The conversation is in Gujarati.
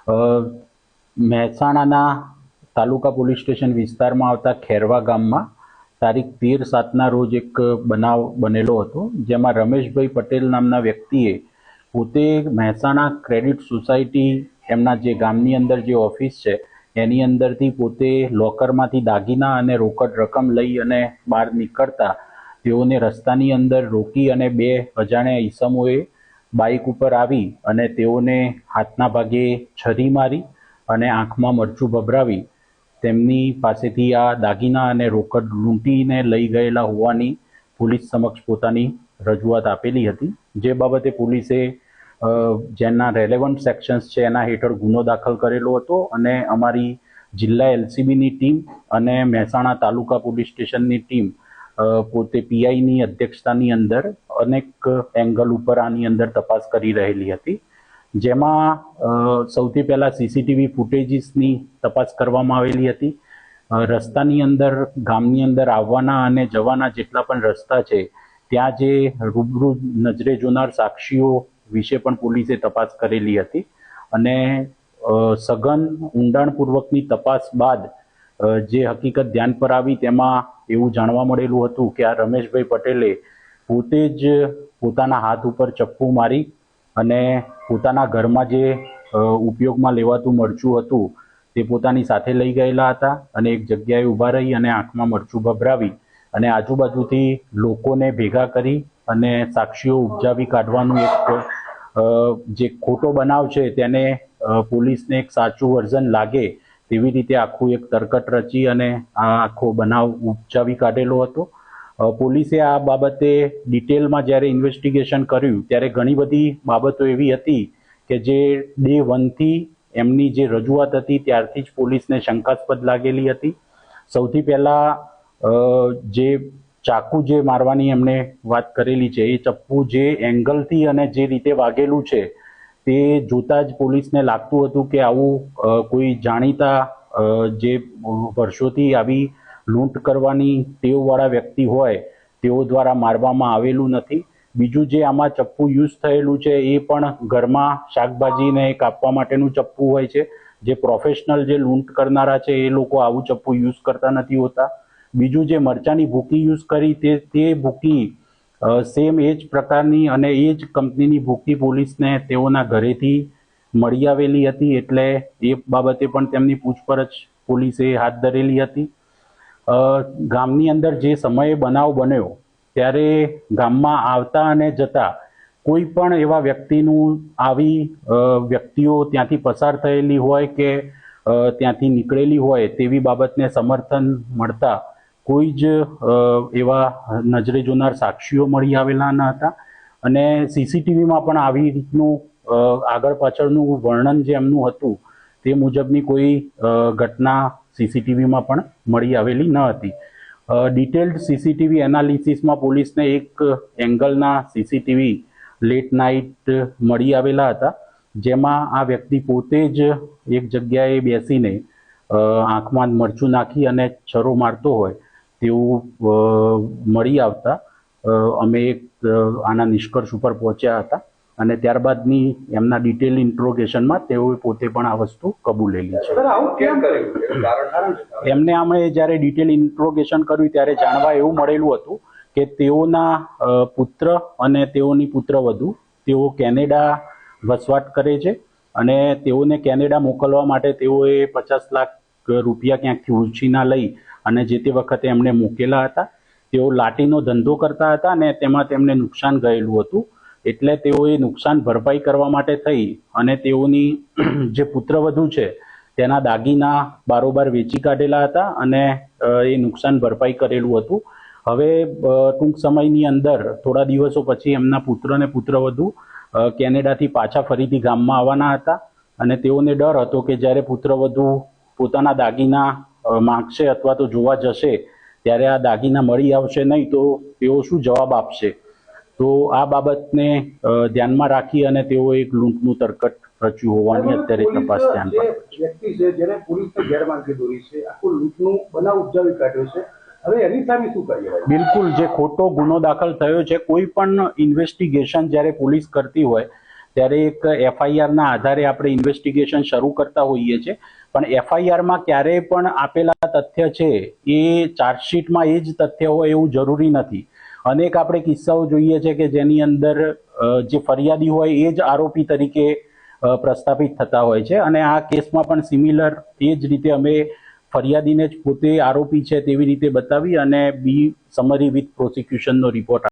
મહેસાણાના તાલુકા પોલીસ સ્ટેશન વિસ્તારમાં આવતા ખેરવા ગામમાં તારીખ 13/7ના રોજ એક બનાવ બનેલો હતો, જેમાં રમેશભાઈ પટેલ નામના વ્યક્તિએ પોતે મહેસાણા ક્રેડિટ સોસાયટી એમના જે ગામની અંદર જે ઓફિસ છે એની અંદરથી પોતે લોકરમાંથી દાગીના અને રોકડ રકમ લઈ અને બહાર નીકળતા તેઓને રસ્તાની અંદર રોકી અને બે અજાણ્યા ઈસમોએ બાઇક ઉપર આવી અને તેઓને હાથના ભાગે છરી મારી અને આંખમાં મરચું ભભરાવી તેમની પાસેથી આ દાગીના અને રોકડ લૂંટીને લઈ ગયેલા હોવાની પોલીસ સમક્ષ પોતાની રજૂઆત આપેલી હતી, જે બાબતે પોલીસે જેના રેલેવન્ટ સેક્શન્સ છે એના હેઠળ ગુનો દાખલ કરેલો હતો અને અમારી જિલ્લા એલસીબીની ટીમ અને મહેસાણા તાલુકા પોલીસ સ્ટેશનની ટીમ પોતે પીઆઈની અધ્યક્ષતાની અંદર અનેક એંગલ ઉપર આની અંદર તપાસ કરી રહેલી હતી, જેમાં સૌથી પહેલાં સીસીટીવી ફૂટેજીસની તપાસ કરવામાં આવેલી હતી. રસ્તાની અંદર ગામની અંદર આવવાના અને જવાના જેટલા પણ રસ્તા છે ત્યાં જે રૂબરૂ નજરે જોનાર સાક્ષીઓ વિશે પણ પોલીસે તપાસ કરેલી હતી અને સઘન ઊંડાણપૂર્વકની તપાસ બાદ જે હકીકત ધ્યાન પર આવી તેમાં એવું જાણવા મળેલું હતું કે આ રમેશભાઈ પટેલે પોતે જ પોતાના હાથ ઉપર ચપ્પુ મારી અને પોતાના ઘરમાં જે ઉપયોગમાં લેવાતું મરચું હતું તે પોતાની સાથે લઈ ગયેલા હતા અને એક જગ્યાએ ઊભા રહી અને આંખમાં મરચું ભભરાવી અને આજુબાજુથી લોકોને ભેગા કરી અને સાક્ષીઓ ઉપજાવી કાઢવાનું એક જે ખોટો બનાવ છે તેને પોલીસને એક સાચું વર્ઝન લાગે તેવી રીતે આખું એક તરકટ રચી અને આ આખો બનાવ ઉપજાવી કાઢેલો હતો. પોલીસે આ બાબતે ડિટેલમાં જ્યારે ઇન્વેસ્ટિગેશન કર્યું ત્યારે ઘણી બધી બાબતો એવી હતી કે જે ડે 1થી એમની જે રજૂઆત હતી ત્યારથી જ પોલીસને શંકાસ્પદ લાગેલી હતી. સૌથી પહેલાં જે ચાકુ જે મારવાની એમણે વાત કરેલી છે એ ચપ્પુ જે એંગલથી અને જે રીતે વાગેલું છે તે જોતાં જ પોલીસને લાગતું હતું કે આવું કોઈ જાણીતા જે વર્ષોથી આવી લૂંટ કરવાની ટેવવાળા વ્યક્તિ હોય તેઓ દ્વારા મારવામાં આવેલું નથી. બીજું જે આમાં ચપ્પુ યુઝ થયેલું છે એ પણ ઘરમાં શાકભાજીને કાપવા માટેનું ચપ્પુ હોય છે, જે પ્રોફેશનલ જે લૂંટ કરનારા છે એ લોકો આવું ચપ્પુ યુઝ કરતા નથી હોતા. બીજું જે મરચાની ભૂકી યુઝ કરી તે ભૂકી સેમ એ જ પ્રકારની અને એ જ કંપનીની ભૂકી પોલીસને તેઓના ઘરેથી મળી આવેલી હતી, એટલે એ બાબતે પણ તેમની પૂછપરછ પોલીસે હાથ ધરેલી હતી. ગામની અંદર જે સમયે બનાવ બન્યો ત્યારે ગામમાં આવતા અને જતા કોઈ પણ એવા વ્યક્તિનું આવી વ્યક્તિઓ ત્યાંથી પસાર થયેલી હોય કે ત્યાંથી નીકળેલી હોય તેવી બાબતને સમર્થન મળતા કોઈ જ એવા નજરે જોનાર સાક્ષીઓ મળી આવેલા ન હતા અને સીસીટીવીમાં પણ આવી રીતનું આગળ પાછળનું વર્ણન જે એમનું હતું તે મુજબની કોઈ ઘટના સીસીટીવીમાં પણ મળી આવેલી ન હતી. ડિટેલ્ડ સીસીટીવી એનાલિસિસમાં પોલીસને એક એંગલના સીસીટીવી લેટ નાઇટ મળી આવેલા હતા, જેમાં આ વ્યક્તિ પોતે જ એક જગ્યાએ બેસીને આંખમાં મરચું નાખી અને છરો મારતો હોય તેવું મળી આવતા અમે એક આના નિષ્કર્ષ ઉપર પહોંચ્યા હતા અને ત્યારબાદની એમના ડિટેલ ઇન્ટ્રોગેશનમાં તેઓએ પોતે પણ આ વસ્તુ કબૂલેલી છે. એમને અમે જ્યારે ડિટેલ ઇન્ટ્રોગેશન કર્યું ત્યારે જાણવા એવું મળેલું હતું કે તેઓના પુત્ર અને તેઓની પુત્રવધુ તેઓ કેનેડા વસવાટ કરે છે અને તેઓને કેનેડા મોકલવા માટે તેઓએ 50 લાખ રૂપિયા ક્યાંકથી ઉછીના લઈ અને જે તે વખતે એમને મૂકેલા હતા. તેઓ લાટીનો ધંધો કરતા હતા અને તેમાં તેમને નુકસાન ગયેલું હતું, એટલે તેઓએ નુકસાન ભરપાઈ કરવા માટે થઈ અને તેઓની જે પુત્રવધુ છે તેના દાગીના બારોબાર વેચી કાઢેલા હતા અને એ નુકસાન ભરપાઈ કરેલું હતું. હવે ટૂંક સમયની અંદર થોડા દિવસો પછી એમના પુત્ર અને પુત્રવધુ કેનેડાથી પાછા ફરીથી ગામમાં આવવાના હતા અને તેઓને ડર હતો કે જ્યારે પુત્રવધુ પોતાના દાગીના માંગશે અથવા તો જોવા જશે ત્યારે આ દાગીના મળી આવશે નહીં તો તેઓ શું જવાબ આપશે. તો આ બાબતને ધ્યાનમાં રાખી અને તેઓ એક લૂંટનું તરકટ રચ્યું હોવાની અત્યારે તપાસ ધ્યાન પર વ્યક્તિ છે જેને પોલીસને ગેરમાર્ગે દોરી છે, આખું લૂંટનું બનાવ ઉપજાવી કાઢ્યો છે, હવે એની સામે શું કાર્યવાહી? બિલકુલ જે ખોટો ગુનો દાખલ થયો છે, કોઈ પણ ઇન્વેસ્ટિગેશન જ્યારે પોલીસ કરતી હોય ત્યારે એક એફઆઈઆરના આધારે આપણે ઇન્વેસ્ટિગેશન શરૂ કરતા હોઈએ છીએ, પણ એફઆઈઆરમાં ક્યારેય પણ આપેલા તથ્ય છે એ ચાર્જશીટમાં એ જ તથ્ય હોય એવું જરૂરી નથી. અનેક આપણે કિસ્સાઓ જોઈએ છે કે જેની અંદર જે ફરિયાદી હોય એ જ આરોપી તરીકે પ્રસ્થાપિત થતા હોય છે, અને આ કેસમાં પણ સિમિલર એ જ રીતે અમે ફરિયાદીને જ પોતે આરોપી છે તેવી રીતે બતાવી અને બી સમરી વિથ પ્રોસિક્યુશનનો રિપોર્ટ